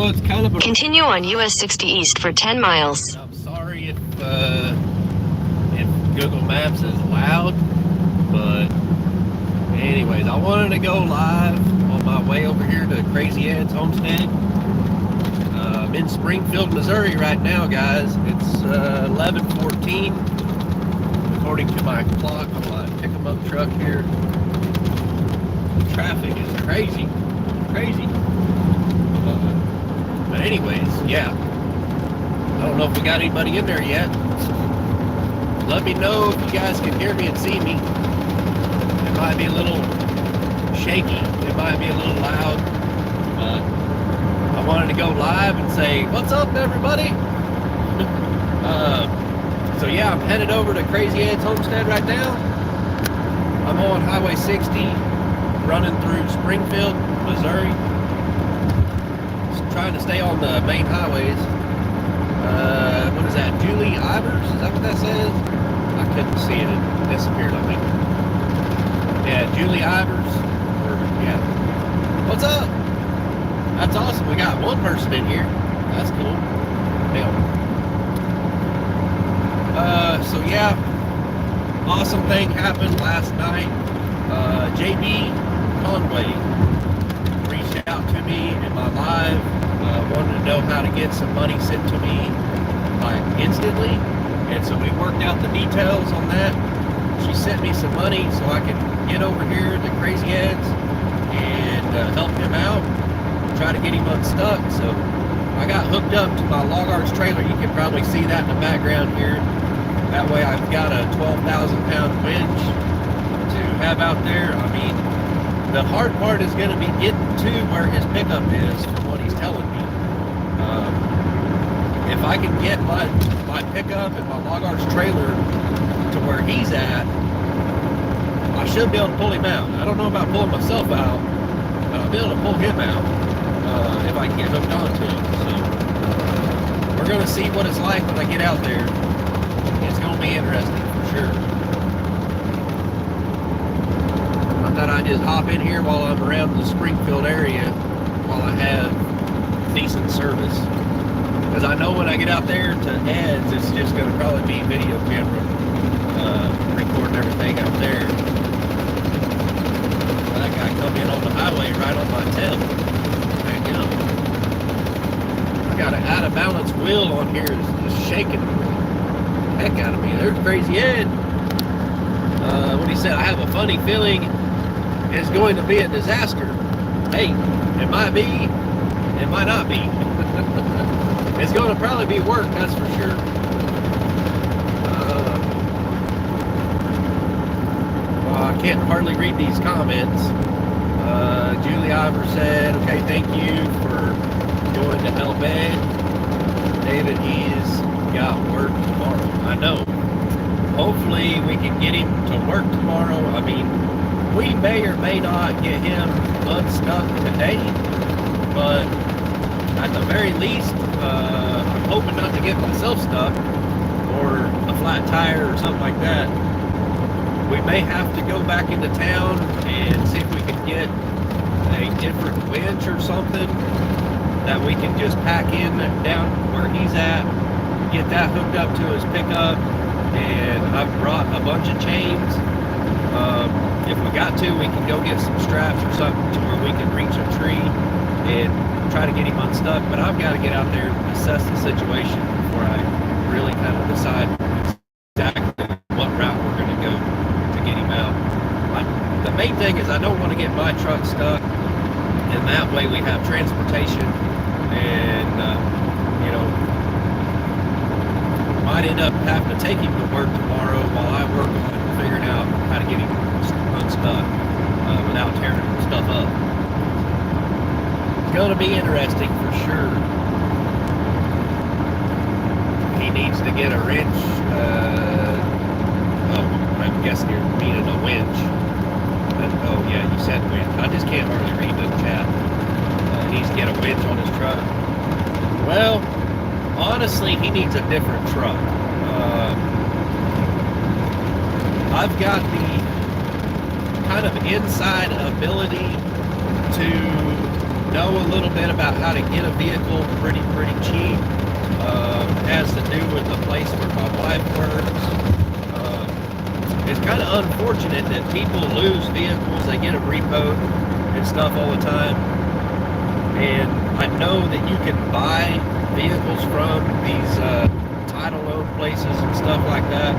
know, it's kind of a... Continue on US 60 East for 10 miles. I'm sorry if Google Maps is loud, but anyways, I wanted to go live on my way over here to Crazy Ed's homestead. I'm in Springfield, Missouri right now, guys. It's 11:14 according to my clock on my pick-em-up truck here. The traffic is crazy. But anyways, yeah. I don't know if we got anybody in there yet. Let me know if you guys can hear me and see me. It might be a little shaky. It might be a little loud. But I wanted to go live and say, what's up, everybody? So yeah, I'm headed over to Crazy Ed's homestead right now. I'm on Highway 60, running through Springfield, Missouri. Just trying to stay on the main highways. What is that? Julie Ivers? Is that what that says? I couldn't see it. It disappeared on me. Yeah, Julie Ivers. Yeah. What's up? That's awesome. We got one person in here. That's cool. Damn. So yeah, awesome thing happened last night. JB Conway reached out to me in my live, wanted to know how to get some money sent to me like instantly, and so we worked out the details on that. She sent me some money so I could get over here to Crazy Ed's and help him out, try to get him unstuck. So I got hooked up to my Log Arts trailer. You can probably see that in the background here. That way I've got a 12,000 pound winch to have out there. I mean, the hard part is going to be getting to where his pickup is, from what he's telling me. If I can get my pickup and my Log Arts trailer to where he's at, I should be able to pull him out. I don't know about pulling myself out, but I'll be able to pull him out if I can get hooked onto him. So we're going to see what it's like when I get out there. It's going to be interesting for sure. I thought I'd just hop in here while I'm around the Springfield area while I have decent service. Because I know when I get out there to Ed's, it's just going to probably be video camera, recording everything out there. That guy come in on the highway right on my tail. Hang on. I got an out of balance wheel on here, it's just shaking the heck out of me. There's Crazy Ed. What he said, I have a funny feeling it's going to be a disaster. Hey, it might be, it might not be. It's going to probably be work, that's for sure. Well, I can't hardly read these comments. Julie Ivor said, okay, thank you for going to help Ed. David, he's got work tomorrow. I know. Hopefully we can get him to work tomorrow. I mean, we may or may not get him unstuck today, but at the very least, I'm hoping not to get myself stuck or a flat tire or something like that. We may have to go back into town and see if we can get a different winch or something that we can just pack in down where he's at, get that hooked up to his pickup. And I've brought a bunch of chains. If we got to, we can go get some straps or something to where we can reach a tree and try to get him unstuck. But I've got to get out there and assess the situation before I really kind of decide exactly what route we're going to go to get him out. The main thing is I don't want to get my truck stuck, and that way we have transportation, and you know, might end up having to take him to work tomorrow while I work on figuring out how to get him unstuck without tearing stuff up. It's going to be interesting for sure. He needs to get a wrench. I'm guessing you're meaning a winch. Oh yeah, you said winch. I just can't hardly read the chat. He needs to get a winch on his truck. Well, honestly, he needs a different truck. I've got the kind of inside ability to know a little bit about how to get a vehicle pretty cheap. Has to do with the place where my wife works. It's kind of unfortunate that people lose vehicles. They get them repoed and stuff all the time. And I know that you can buy vehicles from these title loan places and stuff like that.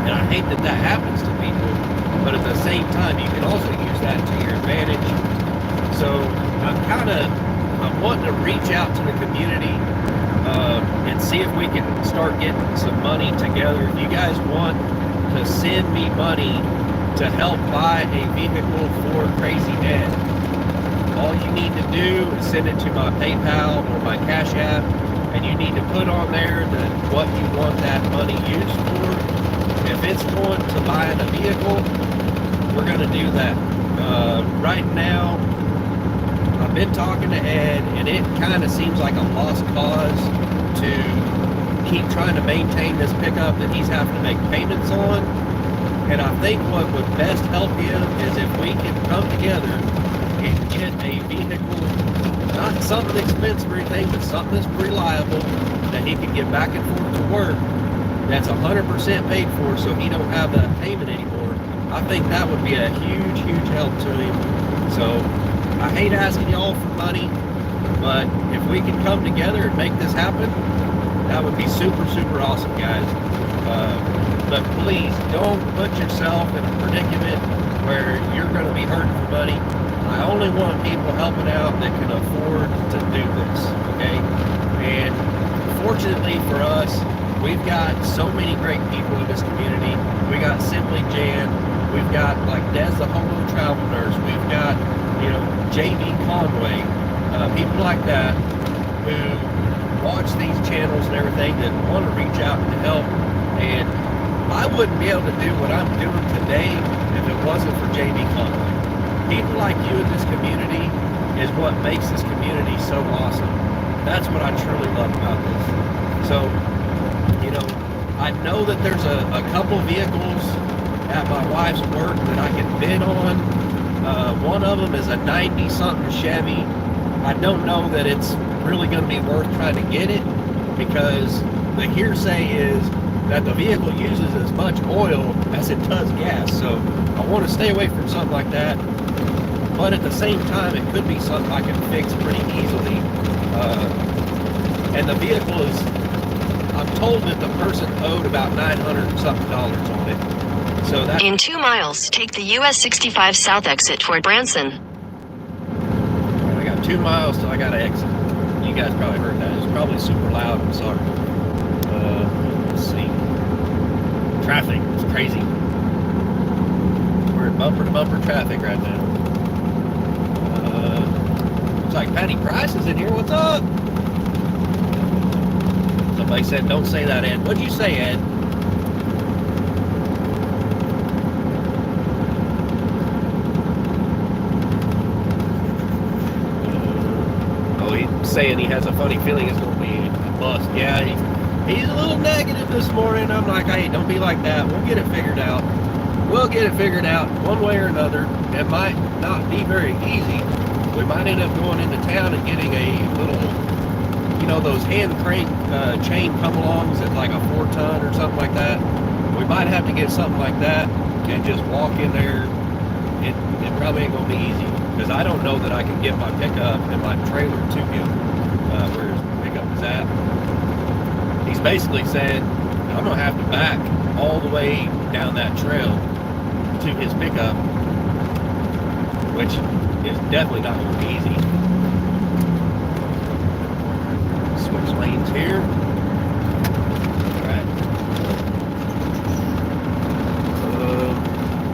And I hate that that happens to people. But at the same time, you can also use that to your advantage. So I'm wanting to reach out to the community and see if we can start getting some money together. If you guys want to send me money to help buy a vehicle for Crazy Dad, all you need to do is send it to my PayPal or my Cash App, and you need to put on there what you want that money used for. If it's going to buying a vehicle, we're going to do that. Right now, I've been talking to Ed, and it kind of seems like a lost cause to keep trying to maintain this pickup that he's having to make payments on. And I think what would best help him is if we can come together and get a vehicle, not something expensive or anything, but something that's reliable that he can get back and forth to work, that's 100% paid for, so he don't have that payment anymore. I think that would be a huge help to him. So I hate asking y'all for money, but if we can come together and make this happen, that would be super awesome, guys. But please don't put yourself in a predicament where you're going to be hurting for money. I only want people helping out that can afford to do this, okay? And fortunately for us, we've got so many great people in this community. We got Simply Jan. We've got like Des the Holo Travel Nurse. We've got, JB Conway, people like that who watch these channels and everything that want to reach out and help. And I wouldn't be able to do what I'm doing today if it wasn't for JB Conway. People like you in this community is what makes this community so awesome. That's what I truly love about this. So, I know that there's a couple vehicles at my wife's work that I can bid on. One of them is a 90-something Chevy. I don't know that it's really going to be worth trying to get it because the hearsay is that the vehicle uses as much oil as it does gas. So I want to stay away from something like that. But at the same time, it could be something I can fix pretty easily. And the vehicle is, I'm told that the person owed about $900 something on it. So that in 2 miles, take the US 65 South exit toward Branson. I got 2 miles till I got to exit. You guys probably heard that. It's probably super loud. I'm sorry. Let's see. Traffic. It's crazy. We're in bumper-to-bumper traffic right now. Looks like Patty Price is in here. What's up? Somebody said, don't say that, Ed. What'd you say, Ed? Saying he has a funny feeling it's going to be a bust. Yeah, he's a little negative this morning. I'm like, hey, don't be like that. We'll get it figured out. We'll get it figured out one way or another. It might not be very easy. We might end up going into town and getting a little, those hand crank chain come-alongs at like a 4-ton or something like that. We might have to get something like that and just walk in there. It probably ain't going to be easy. Because I don't know that I can get my pickup and my trailer to him where his pickup is at. He's basically saying, I'm going to have to back all the way down that trail to his pickup, which is definitely not going to be easy. Switch lanes here. Alright.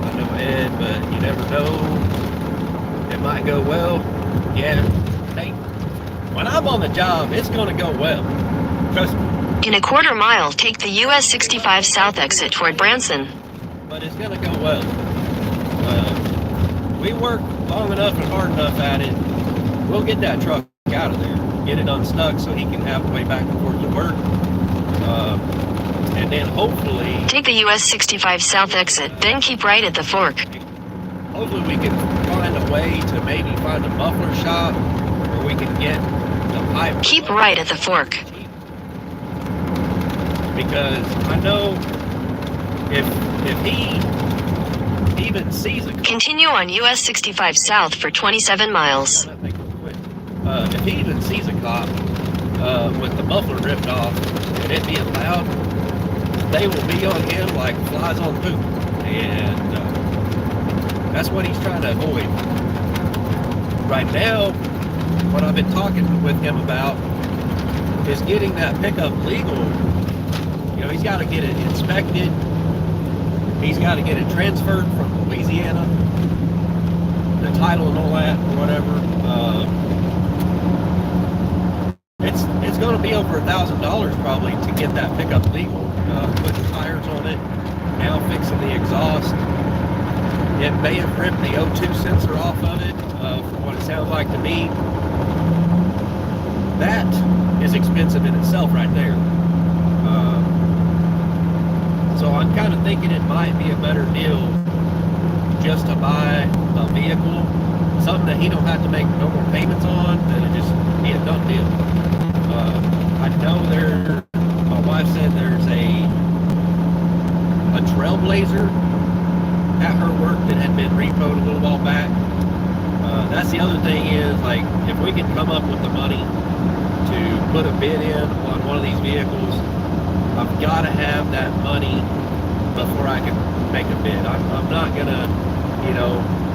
I know Ed, but you never know. It might go well. Yeah. Hey, when I'm on the job, it's going to go well. Trust me. In a 1/4 mile, take the US 65 South exit toward Branson. But it's going to go well. We work long enough and hard enough at it. We'll get that truck out of there. Get it unstuck so he can have the way back and forth to work. And then hopefully... Take the US 65 South exit, then keep right at the fork. hopefully we can find a way to maybe find a muffler shop where we can get the pipe. Keep right at the fork. Because I know if he even sees a car, Continue on US 65 South for 27 miles. if he even sees a cop with the muffler ripped off and it being loud, they will be on him like flies on poop, and that's what he's trying to avoid. Right now, what I've been talking with him about is getting that pickup legal. You know, he's got to get it inspected. He's got to get it transferred from Louisiana, the title and all that, or whatever. It's going to be over $1,000 probably to get that pickup legal. Putting tires on it, now fixing the exhaust. It may have ripped the O2 sensor off of it, from what it sounds like to me. That is expensive in itself right there. So I'm kind of thinking it might be a better deal just to buy a vehicle, something that he don't have to make no more payments on, that it just be a done deal. I know my wife said there's a Trailblazer at her work that had been repoed a little while back. That's the other thing is, like, if we can come up with the money to put a bid in on one of these vehicles, I've got to have that money before I can make a bid. I'm not gonna,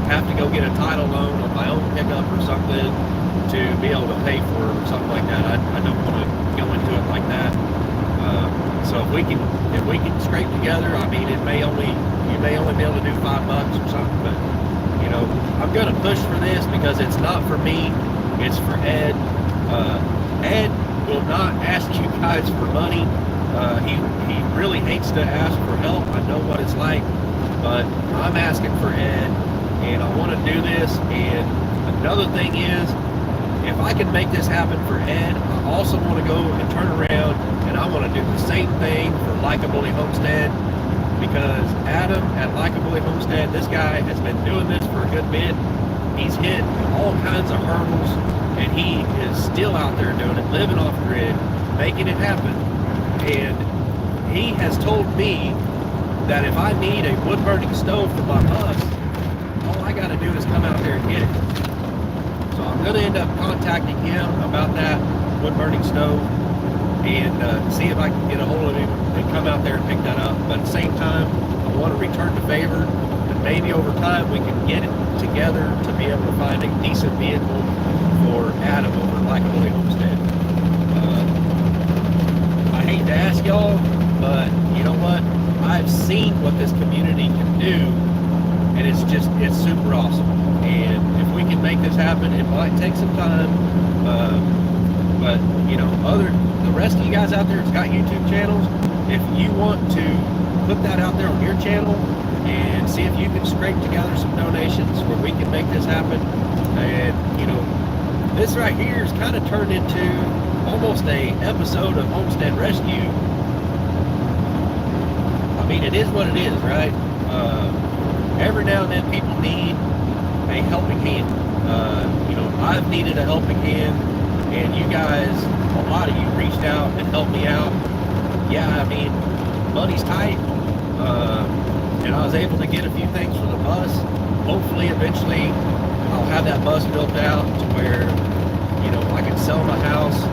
have to go get a title loan on my own pickup or something to be able to pay for it or something like that. I don't want to go into it like that. So if we can scrape together, I mean, you may only be able to do $5 or something, but I'm gonna push for this because it's not for me, it's for Ed. Ed will not ask you guys for money. He really hates to ask for help. I know what it's like, but I'm asking for Ed, and I want to do this. And another thing is, if I can make this happen for Ed, I also want to go and turn around and I want to do the same thing for Likeably Homestead, because Adam at Likeably Homestead, this guy has been doing this for a good bit. He's hit all kinds of hurdles, and he is still out there doing it, living off grid, making it happen. And he has told me that if I need a wood-burning stove for my bus, all I got to do is come out there and get it. So I'm going to end up contacting him about that wood-burning stove and see if I can get a hold of him and come out there and pick that up. But at the same time, I want to return the favor, and maybe over time we can get it together to be able to find a decent vehicle for Adam over at Likeably Homestead. I hate to ask y'all, but you know what? I've seen what this community can do, and it's super awesome. And if we can make this happen, it might take some time, but the rest of you guys out there that's got YouTube channels, if you want to put that out there on your channel and see if you can scrape together some donations where we can make this happen. And this right here is kind of turned into almost a episode of Homestead Rescue. I mean, it is what it is, right? Every now and then people need a helping hand. I've needed a helping hand, and you guys, a lot of you reached out and helped me out. Yeah, I mean, money's tight, and I was able to get a few things for the bus. Hopefully, eventually, I'll have that bus built out to where, I can sell my house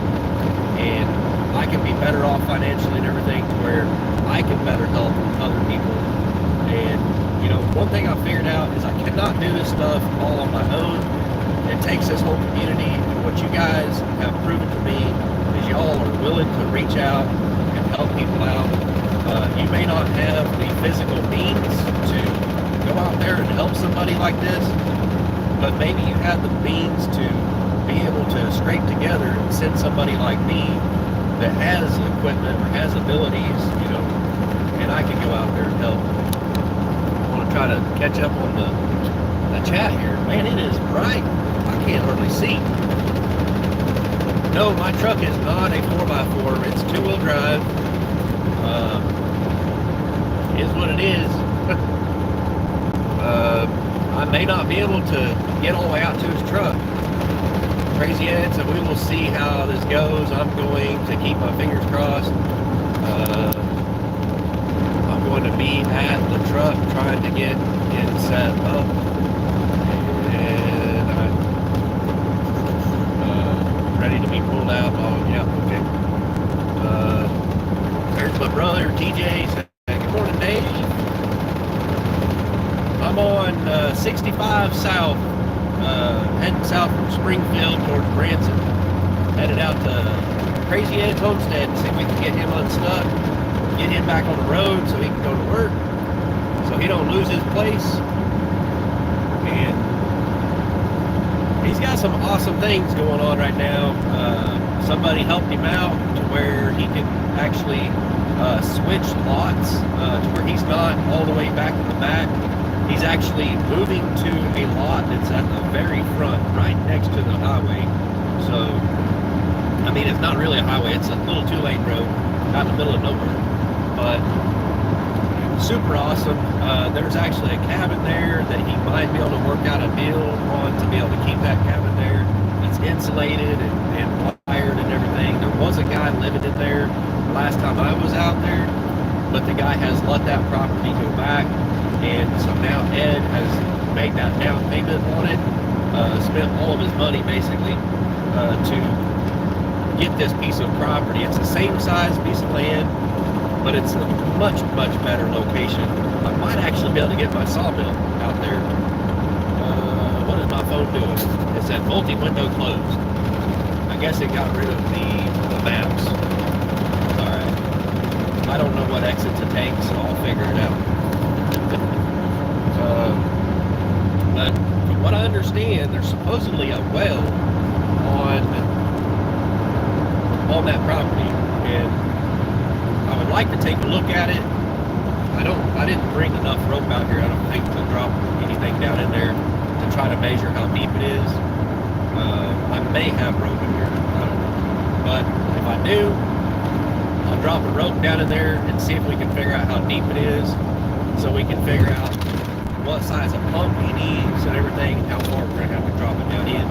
and I can be better off financially and everything, to where I can better help other people. And, one thing I figured out is I cannot do this stuff all on my own. It takes this whole community, and what you guys have proven to me is y'all are willing to reach out and help people out. You may not have the physical means to go out there and help somebody like this, but maybe you have the means to be able to scrape together and send somebody like me that has equipment or has abilities, and I can go out there and help. I want to try to catch up on the chat here. Man, it is bright. I can't hardly see. No, my truck is not a 4x4. It's two-wheel drive. Is what it is. I may not be able to get all the way out to his truck. Crazy Ed, so we will see how this goes. I'm going to keep my fingers crossed. I'm going to be at the truck trying to get it set up. And I'm ready to be pulled out. Oh, yeah, okay. There's my brother, TJ. Good morning, Dave. I'm on 65 South, heading south from Springfield towards Branson. Headed out to Crazy Ed's homestead to see if we can get him unstuck, get him back on the road so he can go to work, so he don't lose his place. And he's got some awesome things going on right now. Somebody helped him out to where he can actually switch lots to where he's not all the way back in the back. He's actually moving to a lot that's at the very front, right next to the highway. So, I mean, it's not really a highway. It's a little two-lane road out in the middle of nowhere. But super awesome. There's actually a cabin there that he might be able to work out a deal on to be able to keep that cabin there. It's insulated and wired and everything. There was a guy living in there last time I was out there, but the guy has let that property go back. And so now Ed has made that down payment on it, spent all of his money basically to get this piece of property. It's the same size piece of land, but it's a much, much better location. I might actually be able to get my sawmill out there. What is my phone doing? It said multi-window closed. I guess it got rid of the maps. Alright. I don't know what exit to take, so I'll figure it out. But from what I understand, there's supposedly a well on that property, and I would like to take a look at it. I didn't bring enough rope out here, I don't think, to drop anything down in there to try to measure how deep it is. I may have rope in here, I don't know. But if I do, I'll drop a rope down in there and see if we can figure out how deep it is, so we can figure out what size of pump he needs and everything, how far we're going to have to drop it down in.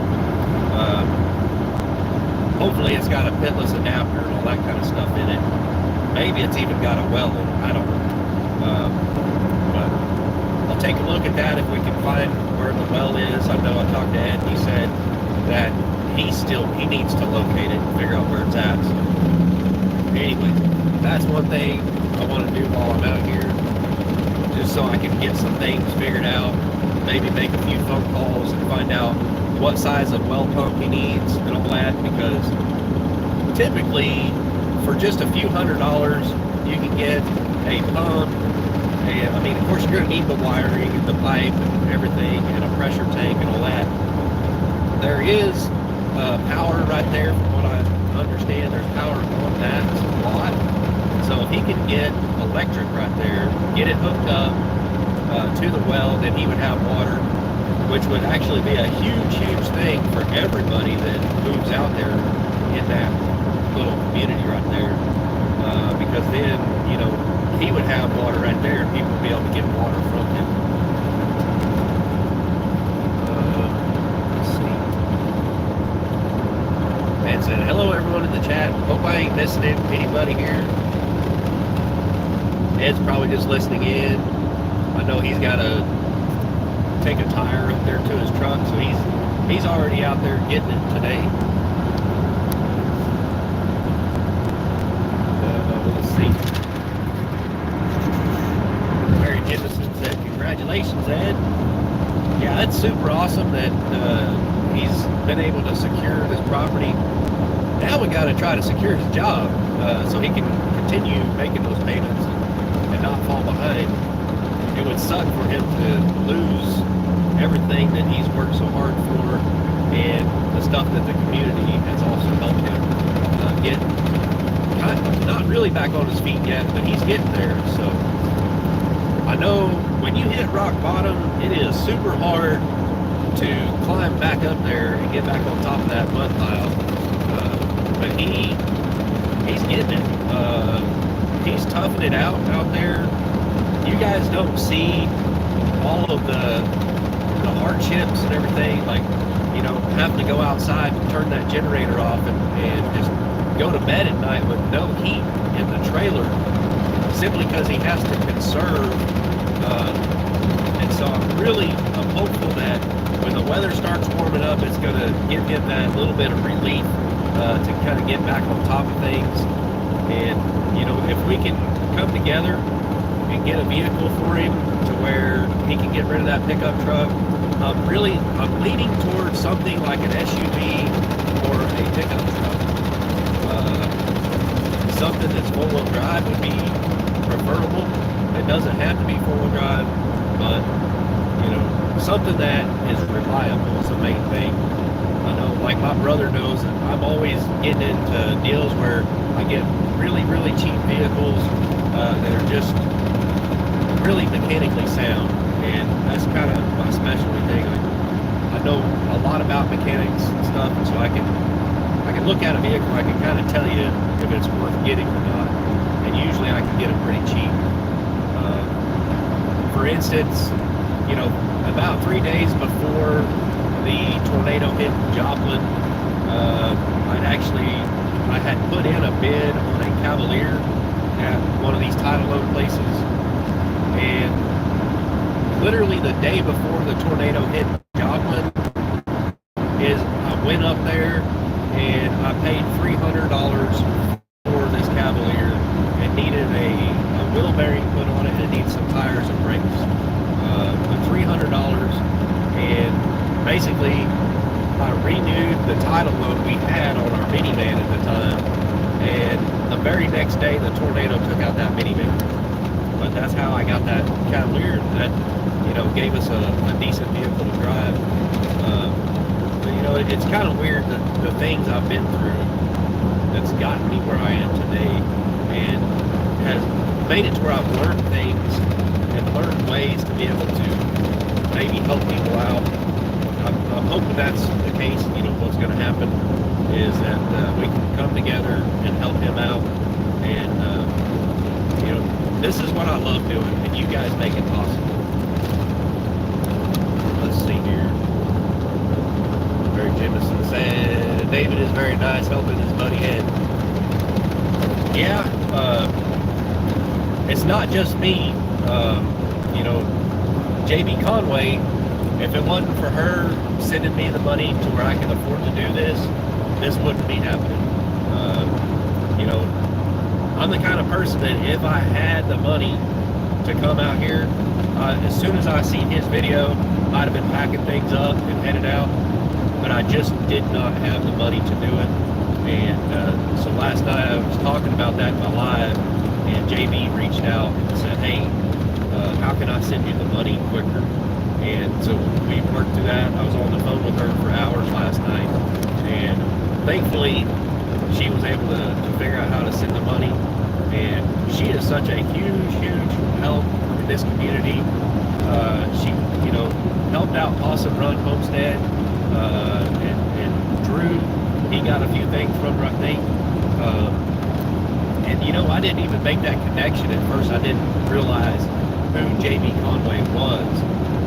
Hopefully it's got a pitless adapter and all that kind of stuff in it. Maybe it's even got a well in it, I don't know. But I'll take a look at that if we can find where the well is. I know I talked to Ed and he said that he needs to locate it and figure out where it's at. So, anyway, that's one thing I want to do while I'm out here, just so I can get some things figured out, maybe make a few phone calls and find out what size of well pump he needs and all that, because typically for just a few $100s you can get a pump, and I mean, of course you're going to need the wiring and the pipe and everything and a pressure tank and all that. There is power right there, from what I understand. There's power on that lot. So if he can get electric right there, get it hooked up to the well, then he would have water, which would actually be a huge, huge thing for everybody that moves out there in that little community right there. Because then, you know, he would have water right there and people would be able to get water from him. Let's see. Man said, hello everyone in the chat. Hope I ain't missing anybody here. Ed's probably just listening in. I know he's got to take a tire up there to his truck, so he's already out there getting it today. Let's see. Mary Jemison said, congratulations, Ed. Yeah, that's super awesome that he's been able to secure this property. Now we got to try to secure his job so he can continue making those payments and not fall behind. It would suck for him to lose everything that he's worked so hard for, and the stuff that the community has also helped him get not really back on his feet yet, but he's getting there. So I know when you hit rock bottom, it is super hard to climb back up there and get back on top of that mud pile. But he's getting it. He's toughing it out there. You guys don't see all of the the hardships and everything, like, you know, having to go outside and turn that generator off and just go to bed at night with no heat in the trailer, simply because he has to conserve. And so I'm hopeful that when the weather starts warming up, it's going to give him that little bit of relief to kind of get back on top of things. And, you know, if we can come together and get a vehicle for him to where he can get rid of that pickup truck, I'm leaning towards something like an SUV or a pickup truck. Something that's four-wheel drive would be preferable. It doesn't have to be four-wheel drive, but, you know, something that is reliable is the main thing. I know, like my brother knows, I'm always getting into deals where I get really, really cheap vehicles that are just really mechanically sound, and that's kind of my specialty thing. I know a lot about mechanics and stuff, and so I can look at a vehicle, I can kind of tell you if it's worth getting or not, and usually I can get it pretty cheap. For instance, you know, about 3 days before the tornado hit Joplin, I had put in a bid on a Cavalier at one of these title loan places, and literally the day before the tornado hit Joplin I went up there and I paid $300 for this Cavalier and needed a wheel bearing put on it, and it needs some tires and brakes. For $300, and basically I renewed the title loan we had on our minivan at the time, and the very next day the tornado took out that minivan. But that's how I got that Cavalier that, you know, gave us a decent vehicle to drive. But, you know, it's kind of weird that the things I've been through that's gotten me where I am today, and has made it to where I've learned things and learned ways to be able to maybe help people out. I'm hoping that's the case. You know, what's going to happen is that we can come together and help him out. And, you know, this is what I love doing, and you guys make it possible. Let's see here. Barry Jimison said, David is very nice, helping his buddy Ed. Yeah, it's not just me. You know, JB Conway, if it wasn't for her sending me the money to where I can afford to do this, this wouldn't be happening. You know, I'm the kind of person that if I had the money to come out here, as soon as I seen his video, I'd have been packing things up and headed out, but I just did not have the money to do it. And so last night I was talking about that in my live, and JB reached out and said, hey, how can I send you the money quicker? And so we worked through that. I was on the phone with her for hours last night, and thankfully she was able to figure out how to send the money. And she is such a huge, huge help in this community. She, you know, helped out Possum Run Homestead, and Drew, he got a few things from her, I think. And you know, I didn't even make that connection at first. I didn't realize who JB Conway was.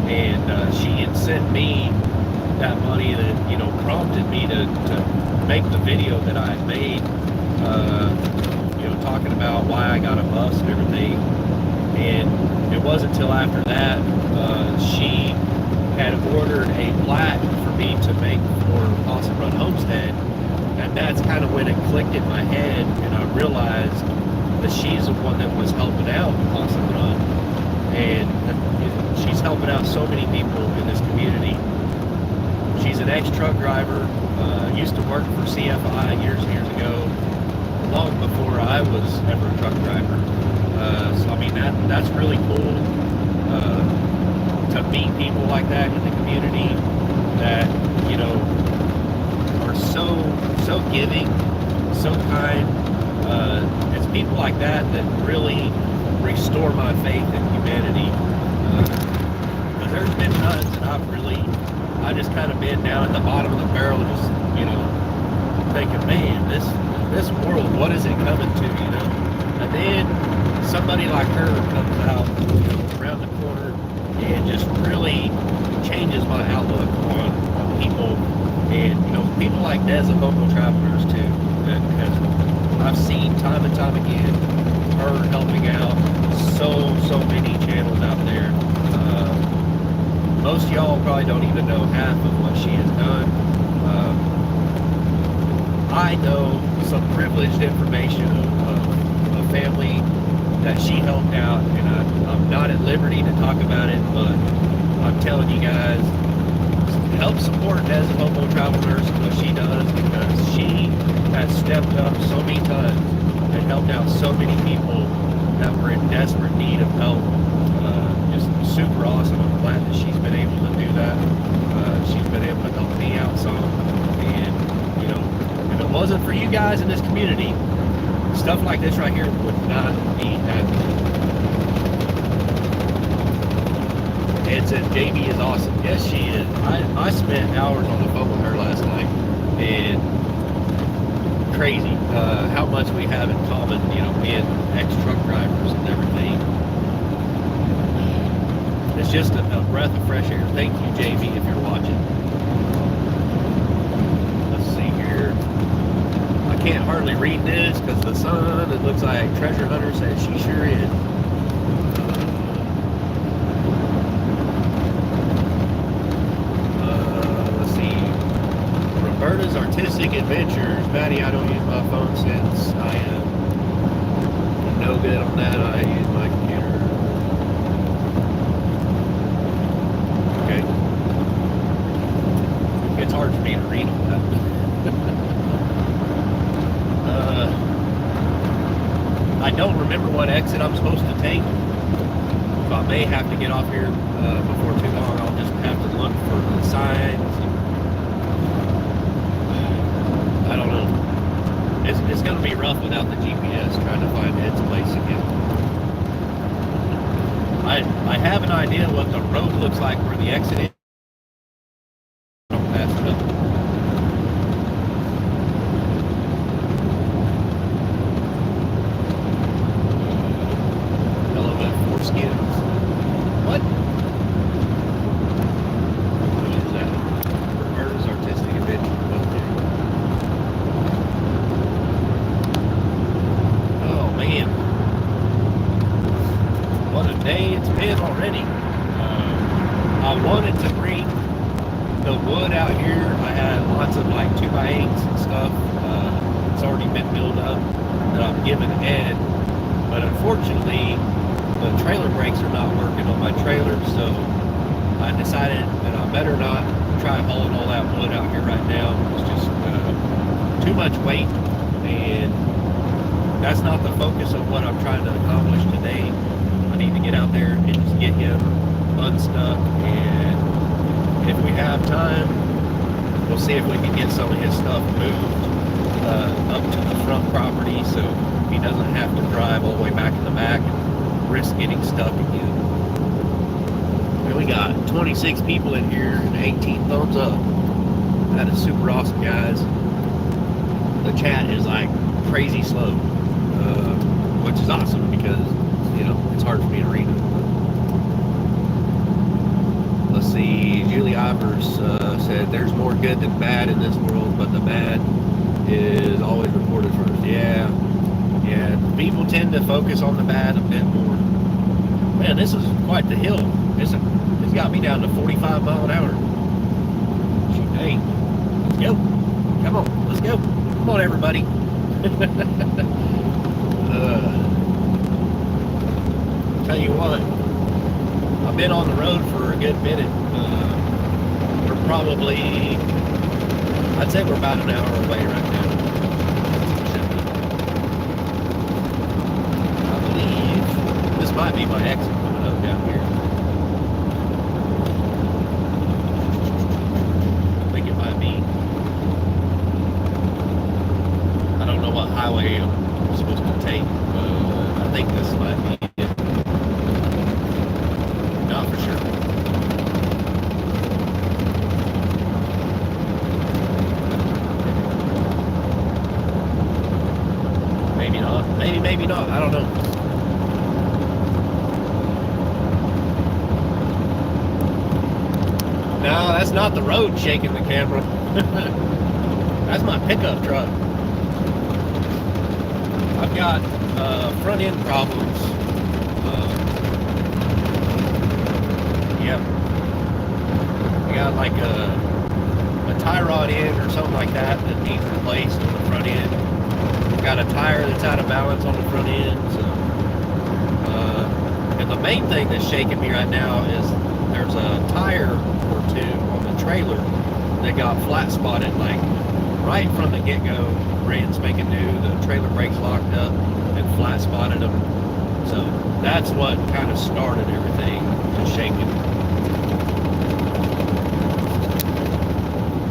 And she had sent me that money that, you know, prompted me to make the video that I had made, you know, talking about why I got a bus and everything. And it wasn't until after that she had ordered a plaque for me to make for Possum Run Homestead. And that's kind of when it clicked in my head, and I realized that she's the one that was helping out Possum Run. And she's helping out so many people in this community. She's an ex-truck driver, used to work for CFI years and years ago, long before I was ever a truck driver. So I mean, that's really cool to meet people like that in the community that, you know, are so giving, so kind. It's people like that really restore my faith in humanity. But there's been times that I just kind of been down at the bottom of the barrel, just, you know, thinking, man, this world, what is it coming to, you know? And then somebody like her comes out, you know, around the corner, and just really changes my outlook on people, and people like Desavoco Travelers too, because I've seen time and time again her helping out so many channels out there. Most of y'all probably don't even know half of what she has done. I know some privileged information of a family that she helped out, and I'm not at liberty to talk about it, but I'm telling you guys, help support Desavoco Travel Nurse and what she does, because she has stepped up so many times and helped out so many people that were in desperate need of help. Just super awesome. I'm glad that she's been able to do that. She's been able to help me out some, and if it wasn't for you guys in this community, stuff like this right here would not be happening. Ed said Jamie is awesome. Yes, she is. I spent hours on the phone with her last night, and crazy how much we have in common, being ex-truck drivers and everything. It's just a breath of fresh air. Thank you, Jamie, if you're watching. Let's see here. I can't hardly read this because the sun, it looks like Treasure Hunter said she sure is. Let's see. Roberta's Artistic Adventures. Maddie, I don't use my phone since I am no good on that. I use my computer. Okay. It's hard for me to read on that. I don't remember what exit I'm supposed to take, so I may have to get off here before too long. I'll just have to look for the signs. I don't know. It's going to be rough without the GPS, trying to find Ed's place again. I have an idea what the road looks like where the exit is. I'll pass it up. Skins. What? What is that? Roberta's Artistic Adventure. Okay. Oh man. What a day it's been already. I wanted to bring the wood out here. I had lots of like 2x8s and stuff. It's already been built up that I'm giving Ed. But unfortunately, the trailer brakes are not working on my trailer, so I decided that I better not try hauling all that wood out here right now. It's just too much weight, and that's not the focus of what I'm trying to accomplish today. I need to get out there and just get him unstuck, and if we have time, we'll see if we can get some of his stuff moved up to the front property so he doesn't have to drive all the way back in the back and risk getting stuck again. And we got 26 people in here and 18 thumbs up. That is super awesome, guys. The chat is like crazy slow, which is awesome because, you know, it's hard for me to read it. Let's see, Julie Ivers said, there's more good than bad in this world, but the bad is always reported first. Yeah, people tend to focus on the bad a bit more. Man, this is quite the hill. It's got me down to 45 mile an hour. Shoot, dang. Let's go. Come on, let's go. Come on, everybody. Tell you what, I've been on the road for a good minute. We're probably, I'd say we're about an hour away right now. I believe this might be my exit coming up down here. I think it might be. I don't know what highway I'm supposed to take, but I think this might be it. Not for sure. Maybe not. Maybe not. I don't know. that's not the road shaking the camera. That's my pickup truck. I've got front end problems. Yep. I got like a tie rod end or something like that needs replaced on the front end. I've got a tire that's out of balance on the front end. So, and the main thing that's shaking me right now is there's a tire or two on the trailer that got flat spotted, like right from the get-go, brand spanking new. The trailer brakes locked up and flat spotted them. So that's what kind of started everything to shaking.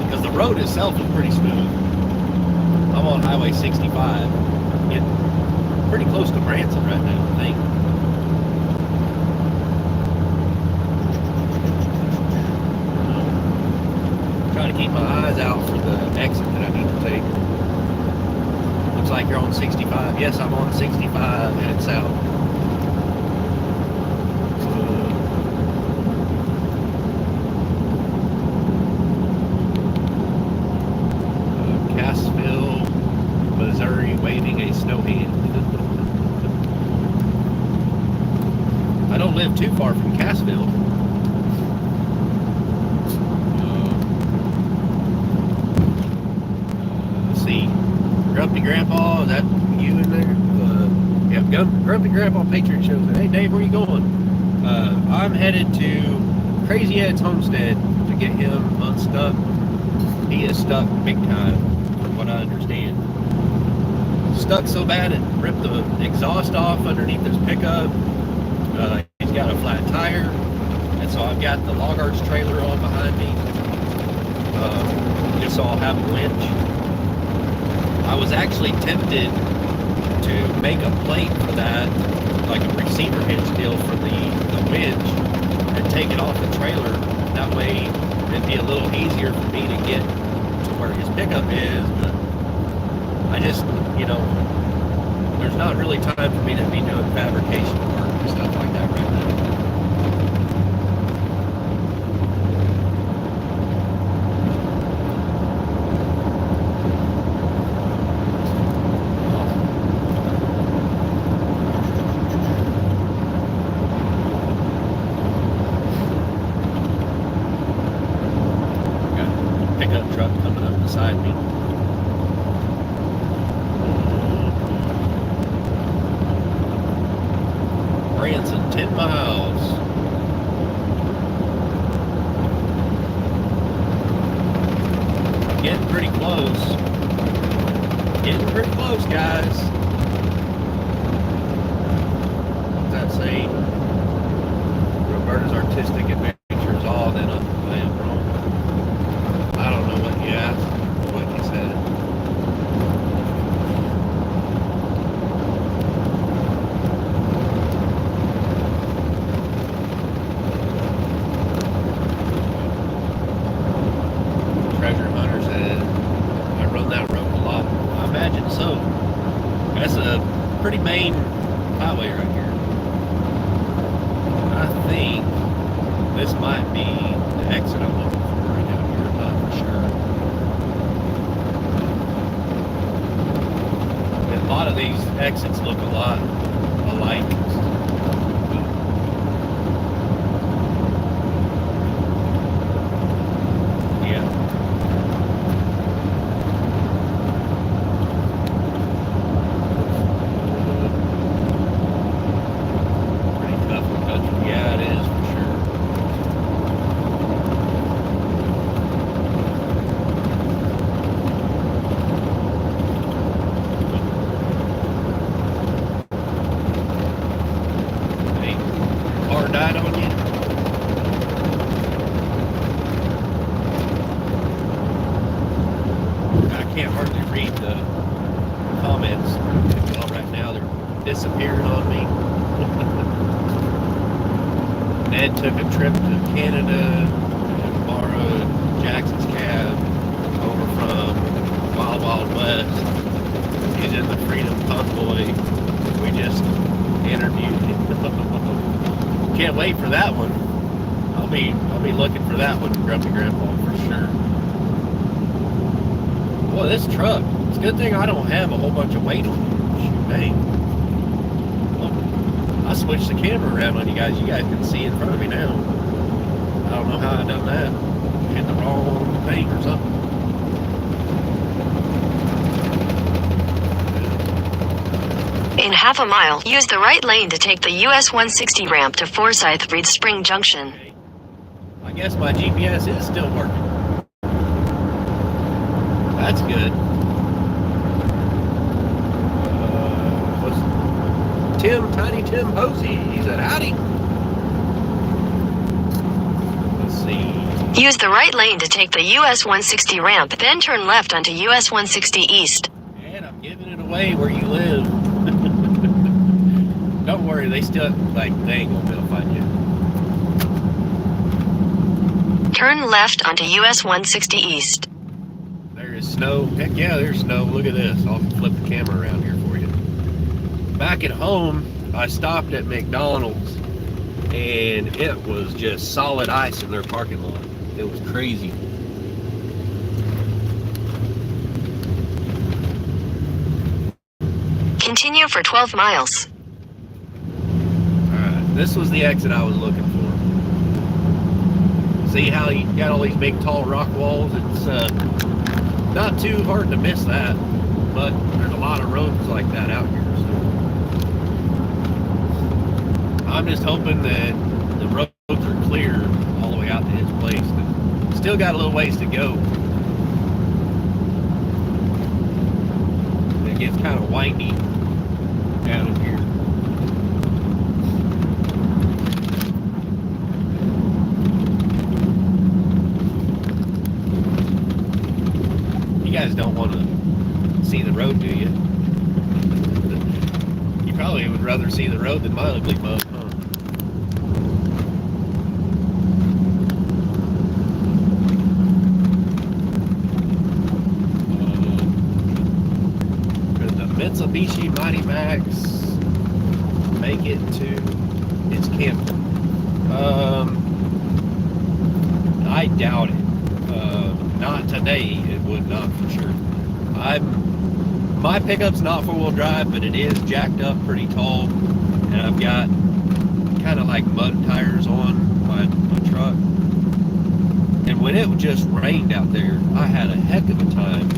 Because the road itself is pretty smooth. I'm on Highway 65, getting pretty close to Branson right now, I think. Trying to keep my eyes out for the exit that I need to take. Looks like you're on 65. Yes, I'm on 65 headed south. Cassville, Missouri, waving a snow hand. I don't live too far from Cassville. Let's see. Grumpy Grandpa, is that you in there? Yeah, Grumpy Grandpa Patriot shows. Hey Dave, where you going? I'm headed to Crazy Ed's homestead to get him unstuck. He is stuck big time, from what I understand. Stuck so bad it ripped the exhaust off underneath his pickup. He's got a flat tire, and so I've got the log arch trailer on behind me. Just so I'll have a winch. I was actually tempted to make a plate for that, like a receiver hitch deal for the winch, and take it off the trailer. That way it'd be a little easier for me to get to where his pickup is, but I just, there's not really time for me to be doing fabrication work and stuff like that right now. Truck coming up beside me. Branson, 10 miles. Getting pretty close. Getting pretty close, guys. What's that say? Roberta's artistic adventures all then I am wrong. I don't know what you asked, what you said. Treasure Hunter said, I run that road a lot. I imagine so. That's a pretty main highway right here. I think this might be the exit I'm looking for right now here, not for sure. And a lot of these exits look a lot alike. Died on you? I can't hardly read the comments well right now. They're disappearing on me. Ned took a trip to Canada and borrowed Jackson's cab over from Wild Wild West. He's in the Freedom Convoy. We just interviewed him. Can't wait for that one. I'll be looking for that one, Grumpy Grandpa, for sure. Boy, this truck. It's a good thing I don't have a whole bunch of weight on it. Shoot, dang. I switched the camera around on you guys. You guys can see in front of me now. I don't know how I done that. Hit the wrong thing or something. In half a mile, use the right lane to take the US 160 ramp to Forsyth Reed Spring Junction. I guess my GPS is still working. That's good. Tiny Tim Hosey. He said, howdy. Let's see. Use the right lane to take the US 160 ramp, then turn left onto US 160 East. And I'm giving it away where you live. Don't worry, they still, they ain't gonna be able to find you. Turn left onto US 160 East. There is snow. Heck yeah, there's snow. Look at this. I'll flip the camera around here for you. Back at home, I stopped at McDonald's and it was just solid ice in their parking lot. It was crazy. Continue for 12 miles. Alright, this was the exit I was looking for. See how you got all these big tall rock walls? It's not too hard to miss that, but there's a lot of roads like that out here. I'm just hoping that the roads are clear all the way out to his place. Still got a little ways to go. It gets kind of windy down here. You guys don't want to see the road, do you? You probably would rather see the road than my ugly mug. Mitsubishi Mighty Max make it to its camp? I doubt it. Not today, it would not for sure. My pickup's not four-wheel drive, but it is jacked up pretty tall, and I've got kind of like mud tires on my truck. And when it just rained out there, I had a heck of a time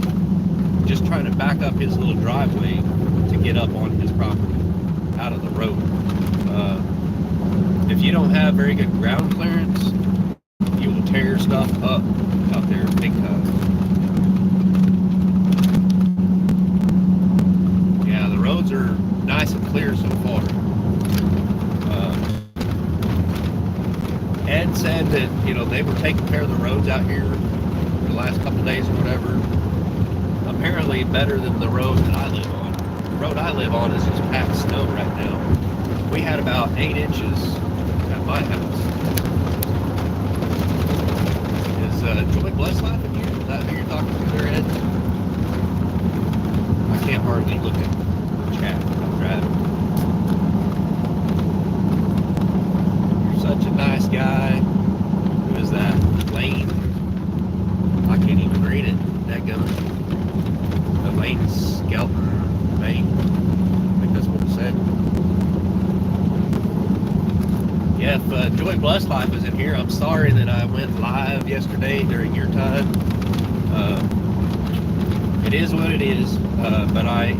just trying to back up his little driveway to get up on his property out of the road. If you don't have very good ground clearance, you will tear stuff up out there big time. Yeah, the roads are nice and clear so far. Ed said that, they were taking care of the roads out here for the last couple days or whatever. Apparently better than the road that I live on. The road I live on is just packed snow right now. We had about 8 inches at my house. Is Joy Bless laughing here? Is that who you're talking to there, Ed? I can't hardly look at the chat when I'm driving. You're such a nice guy. Who is that? Lane. I can't even read it. That gun. Lane Skelton, Maine. I think that's what it said. Yeah, if Joy Bless Life is in here, I'm sorry that I went live yesterday during your time. It is what it is, but I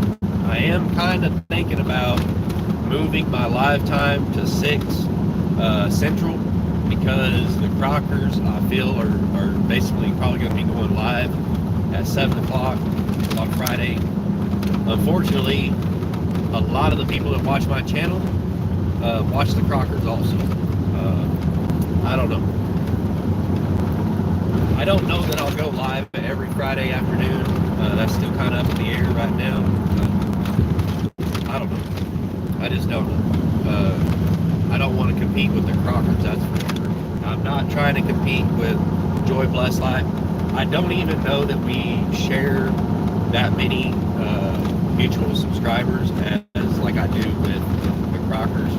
am kind of thinking about moving my live time to 6 Central, because the Crockers, I feel, are basically probably going to be going live at 7 o'clock on Friday. Unfortunately, a lot of the people that watch my channel watch the Crockers also. I don't know. I don't know that I'll go live every Friday afternoon. That's still kind of up in the air right now. I don't know. I just don't know. I don't want to compete with the Crockers, that's for sure. I'm not trying to compete with Joy Bless Life. I don't even know that we share that many mutual subscribers as like I do with the Crockers.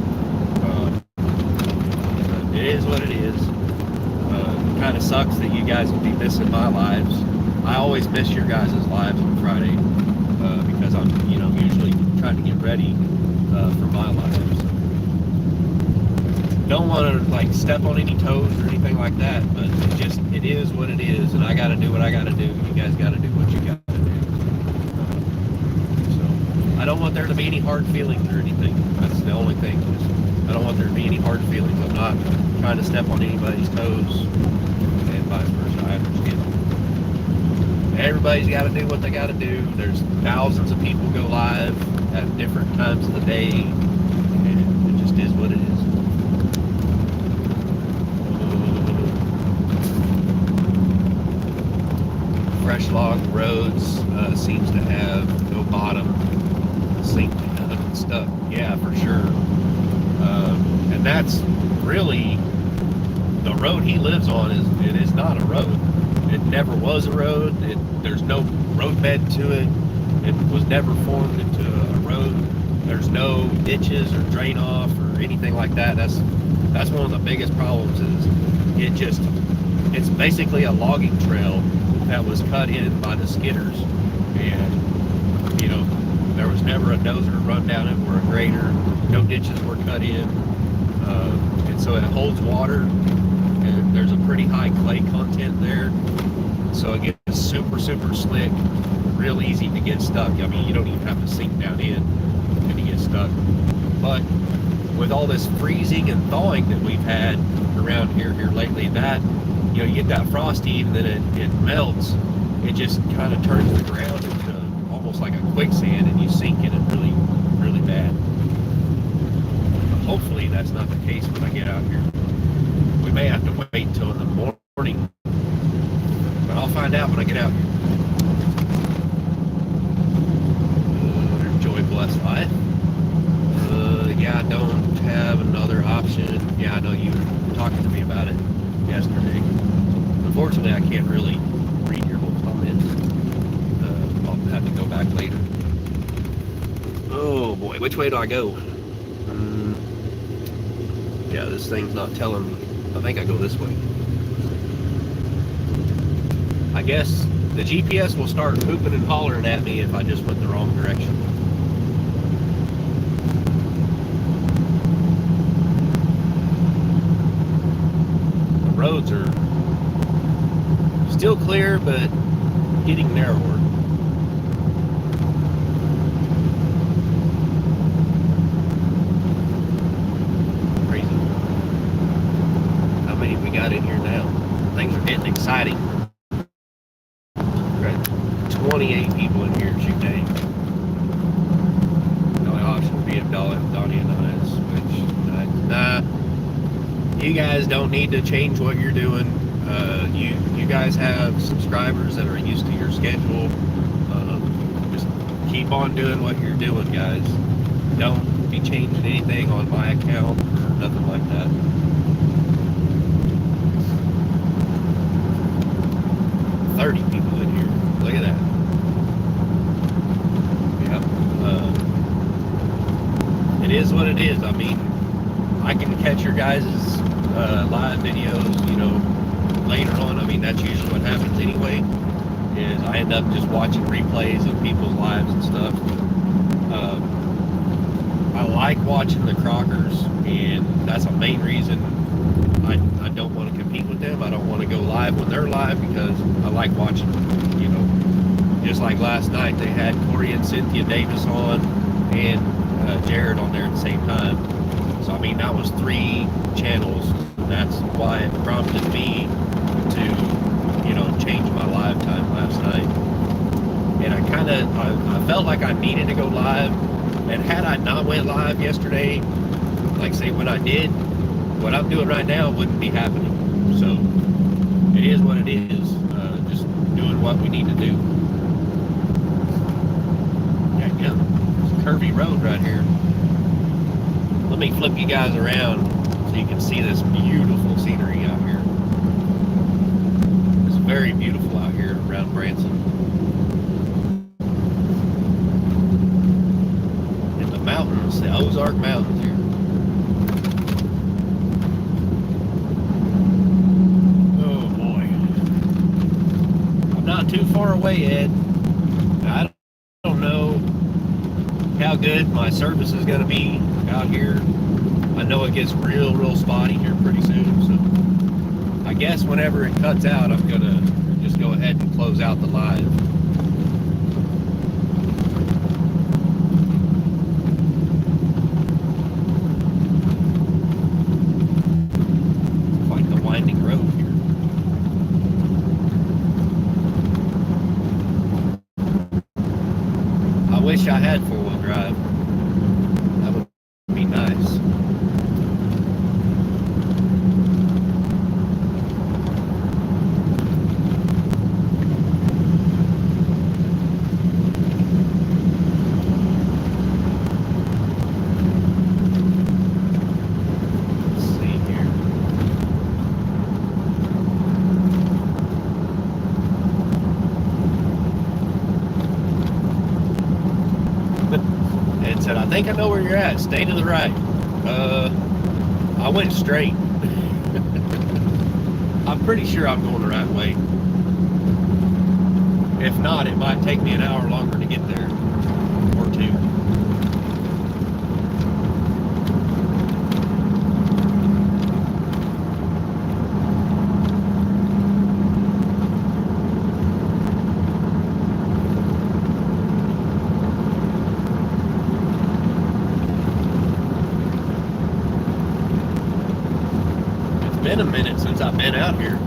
It is what it is. kind of sucks that you guys will be missing my lives. I always miss your guys' lives on Friday because I'm, usually trying to get ready for my lives. Don't want to like step on any toes or anything like that, but it is what it is, and I got to do what I got to do. You guys got to do what you got to do. So I don't want there to be any hard feelings or anything. That's the only thing. I don't want there to be any hard feelings. I'm not trying to step on anybody's toes, and vice versa. I understand. Everybody's got to do what they got to do. There's thousands of people go live at different times of the day, and it just is what it is. Fresh log roads seems to have no bottom, sink and stuff. Yeah, for sure. And that's really the road he lives on. It is not a road. It never was a road. There's no roadbed to it. It was never formed into a road. There's no ditches or drain off or anything like that. That's one of the biggest problems. Is it's basically a logging trail that was cut in by the skidders, and there was never a dozer run down it or a grader. No ditches were cut in, and so it holds water, and there's a pretty high clay content there, so it gets super slick, real easy to get stuck. I mean, you don't even have to sink down in and you get stuck. But with all this freezing and thawing that we've had around here lately, that you get that frost heave, and then it melts. It just kind of turns the ground into almost like a quicksand, and you sink in it really bad. Hopefully that's not the case when I get out here. We may have to wait until in the morning, but I'll find out when I get out here. Enjoy blessed life. Yeah, I don't have another option. Yeah, I know you were talking to me about it yesterday. Unfortunately, I can't really read your whole comment. I'll have to go back later. Oh boy, which way do I go? Yeah, this thing's not telling me. I think I go this way. I guess the GPS will start hooping and hollering at me if I just went the wrong direction. The roads are still clear, but getting narrower. Crazy. How many we got in here now? Things are getting exciting. We're at 28 people in here. Shoot dang. The only option would be if Donnie and I switch. Nah. You guys don't need to change what you're doing. You guys have subscribers that are used to your schedule. Just keep on doing what you're doing, guys. Don't be changing anything on my account or nothing like that. $30 people in here. Look at that. Yeah. It is what it is. I mean, I can catch your guys' live videos, later on. I mean, that's usually what happens anyway, is I end up just watching replays of people's lives and stuff. I like watching the Crockers, and that's a main reason I don't want to compete with them. I don't want to go live when they're live because I like watching them. Just like last night, they had Corey and Cynthia Davis on, and Jared on there at the same time. So I mean, that was 3 channels. That's why it prompted me to, change my live time last night. And I felt like I needed to go live. And had I not went live yesterday, like say when I did, what I'm doing right now wouldn't be happening. So it is what it is. Just doing what we need to do. Yeah, it's a curvy road right here. Let me flip you guys around so you can see this beautiful scenery out here. It's very beautiful out here around Branson. And the mountains, the Ozark Mountains here. Oh. Ed. I don't know how good my service is going to be out here. I know it gets real spotty here pretty soon, so I guess whenever it cuts out, I'm going to just go ahead and close out the live. Quite the winding road here. I wish I had four-wheel drive. That would be nice. Let's see here. Ed said, I think I know where you're at. Stay to the right. I went straight. I'm pretty sure I'm going the right way. If not, it might take me an hour longer to get there. Or two. Been a minute since I've been out here.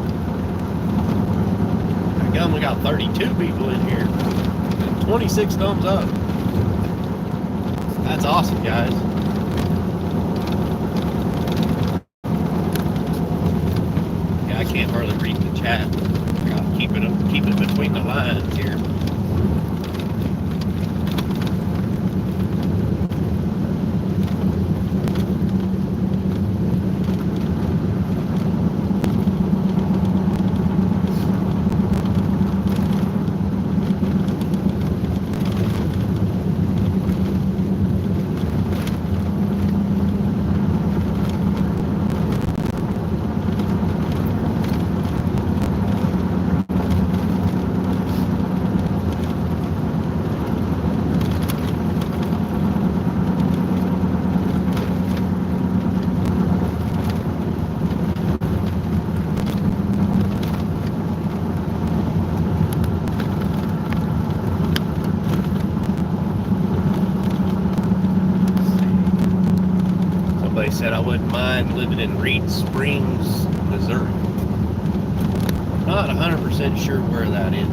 I only got 32 people in here and 26 thumbs up. That's awesome, guys. Yeah, I can't hardly read the chat. I gotta keep it between the lines here. Somebody said I wouldn't mind living in Reed Springs, Missouri. I'm not 100% sure where that is.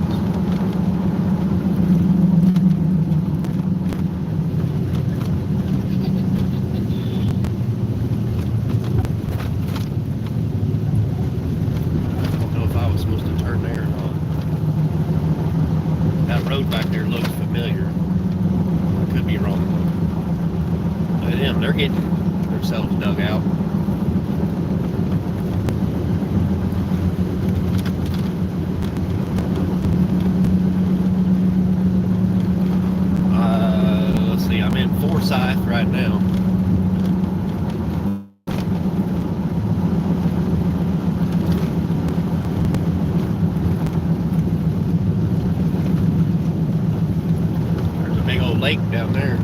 I don't know if I was supposed to turn there or not. That road back there looks familiar. I could be wrong. Look at them, they're getting themselves dug out. Let's see, I'm in Forsyth right now. There's a big old lake down there.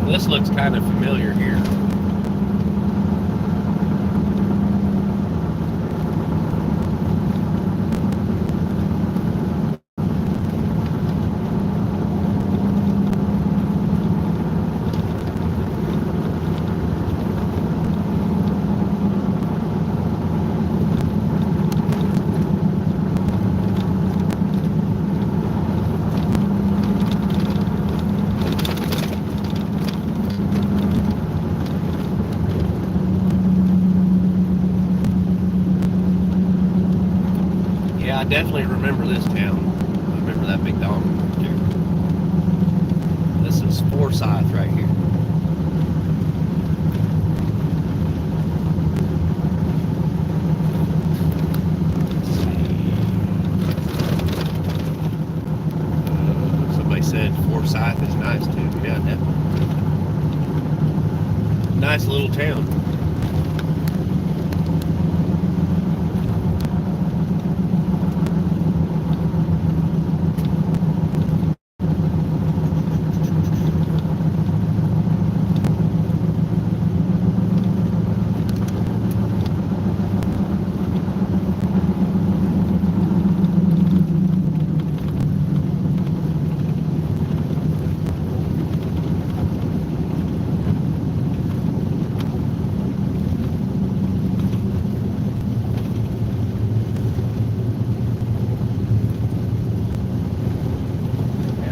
This looks kind of familiar here. definitely remember this town. I remember that McDonald's there. This is Forsyth right here. Somebody said Forsyth is nice too. Yeah, definitely. Nice little town.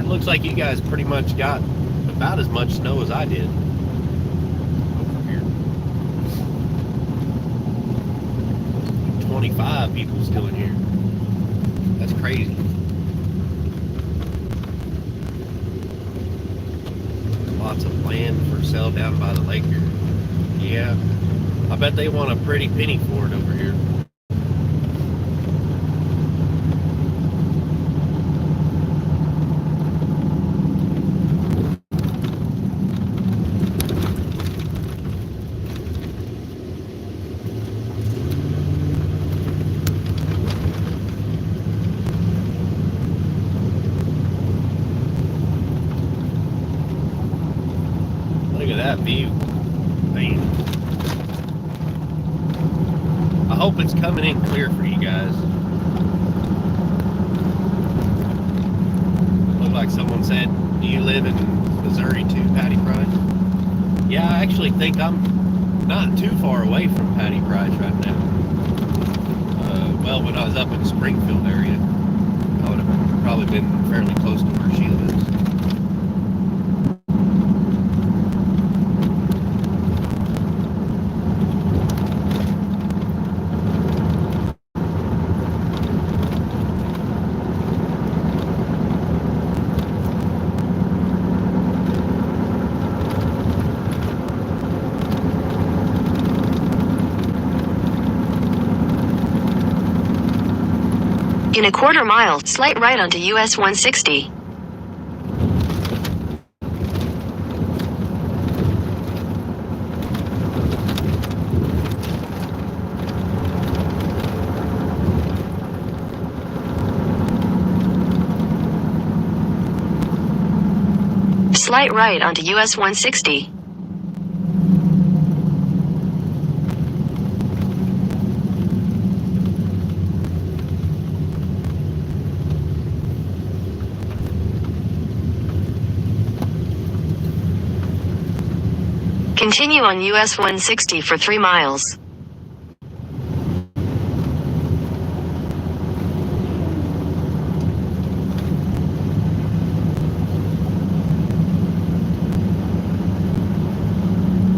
Looks like you guys pretty much got about as much snow as I did over here. 25 people still in here. That's crazy. Lots of land for sale down by the lake here. Yeah, I bet they want a pretty penny for it over here. Look at that view, man. I hope it's coming in clear for you guys. Looked like someone said, do you live in Missouri too, Patty Price? Yeah, I actually think I'm not too far away from Patty Price right now. Well, when I was up in Springfield area, I would have probably been fairly close to where she lives. In a quarter mile, slight right onto US 160. Slight right onto US 160. Continue on US 160 for 3 miles.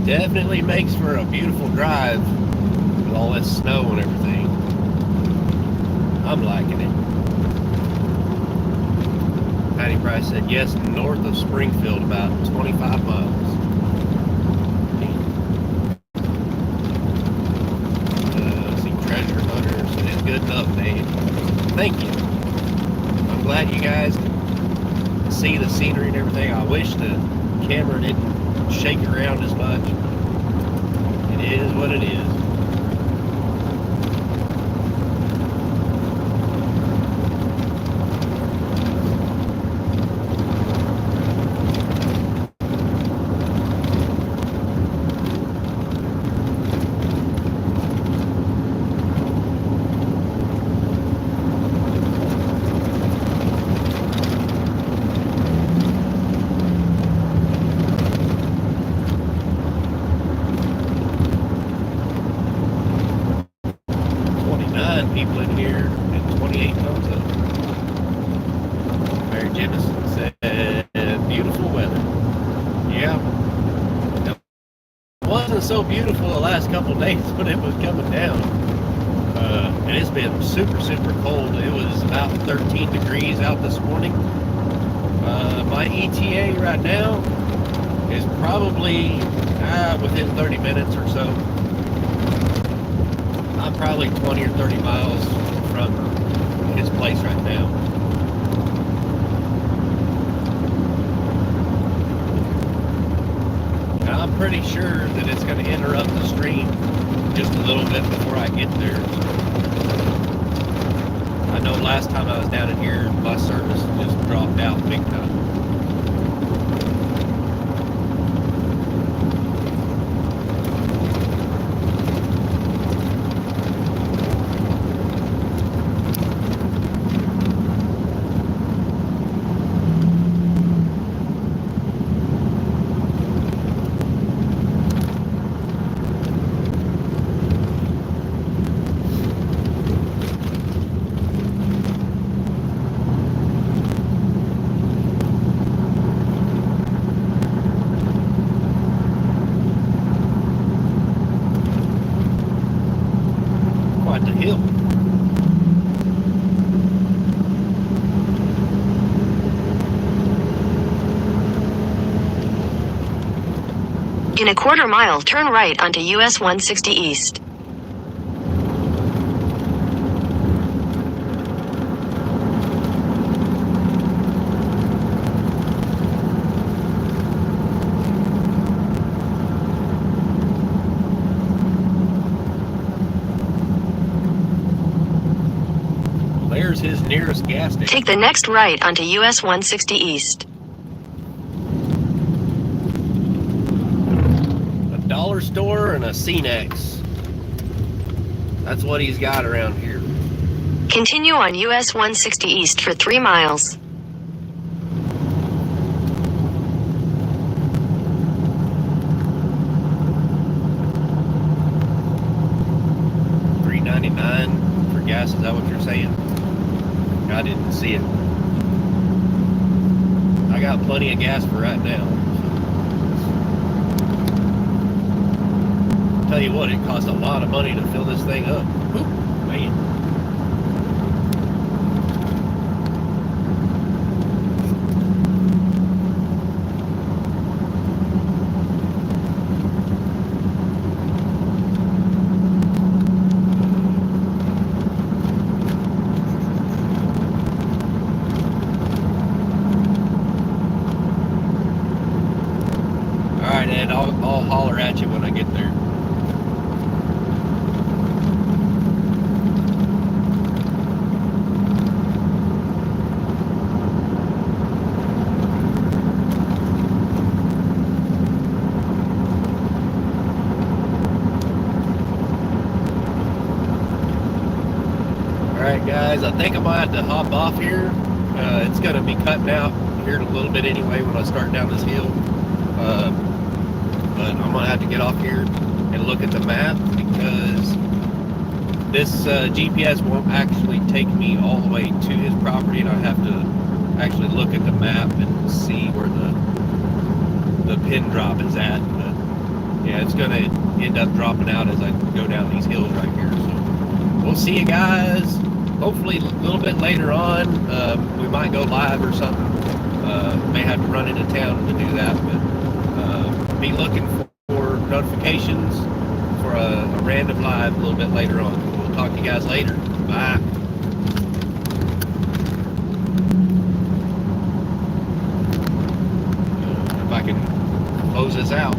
Definitely makes for a beautiful drive with all this snow and everything. I'm liking it. Patty Price said yes, north of Springfield, about 25 miles. Treasure Hunters, and it's good enough, Dave. Thank you. I'm glad you guys can see the scenery and everything. I wish the camera didn't shake around as much. It is what it is. People in here and 28 thumbs up. Mary Jemison said, beautiful weather. Yeah. It wasn't so beautiful the last couple of days when it was coming down. And it's been super, super cold. It was about 13 degrees out this morning. My ETA right now is probably within 30 minets or so. I'm probably 20 or 30 miles from his place right now. And I'm pretty sure that it's going to interrupt the stream just a little bit before I get there. I know last time I was down in here, my service just dropped out big time. Quite the hill. In a quarter mile, turn right onto US 160 East. There's his nearest gas station. Take the next right onto US 160 East. A dollar store and a CNEX. That's what he's got around here. Continue on US 160 East for 3 miles. $3.99 for gas, is that what you're saying? I didn't see it. I got plenty of gas for right now. So. Tell you what, it costs a lot of money to fill this thing up. Whew, man. Alright, Ed, I'll holler at you when I get there. Alright guys, I think I might have to hop off here. It's going to be cutting out here in a little bit anyway when I start down this hill. But I'm going to have to get off here and look at the map because this GPS won't actually take me all the way to his property, and I have to actually look at the map and see where the pin drop is at. But yeah, it's going to end up dropping out as I go down these hills right here. So we'll see you guys hopefully a little bit later on. We might go live or something. May have to run into town to do that, but be looking for notifications for a random live a little bit later on. We'll talk to you guys later. Bye. If I can close this out.